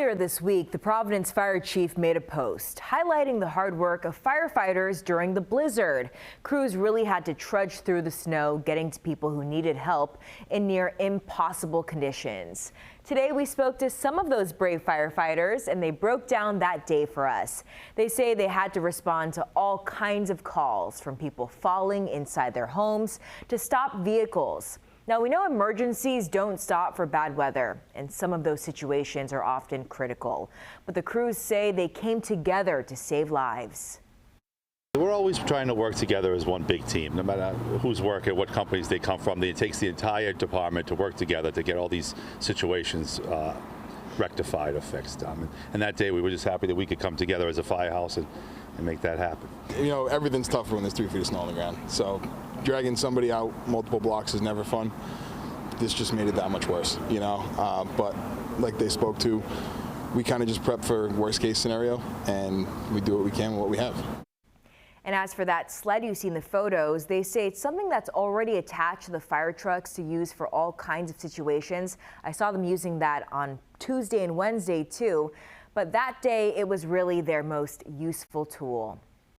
Earlier this week, the Providence fire chief made a post highlighting the hard work of firefighters during the blizzard. Crews really had to trudge through the snow, getting to people who needed help in near impossible conditions. Today, we spoke to some of those brave firefighters, and they broke down that day for us. They say they had to respond to all kinds of calls, from people falling inside their homes to stop vehicles. Now, we know emergencies don't stop for bad weather, and some of those situations are often critical. But the crews say they came together to save lives. We're always trying to work together as one big team, no matter who's working, what companies they come from. It takes the entire department to work together to get all these situations rectified or fixed. And that day, we were just happy that we could come together as a firehouse and make that happen. You know, everything's tougher when there's 3 feet of snow on the ground. So dragging somebody out multiple blocks is never fun. This just made it that much worse, you know. But like they spoke to, we kind of just prep for worst case scenario, and we do what we can with what we have. And as for that sled you see in the photos, they say it's something that's already attached to the fire trucks to use for all kinds of situations. I saw them using that on Tuesday and Wednesday too, but that day it was really their most useful tool.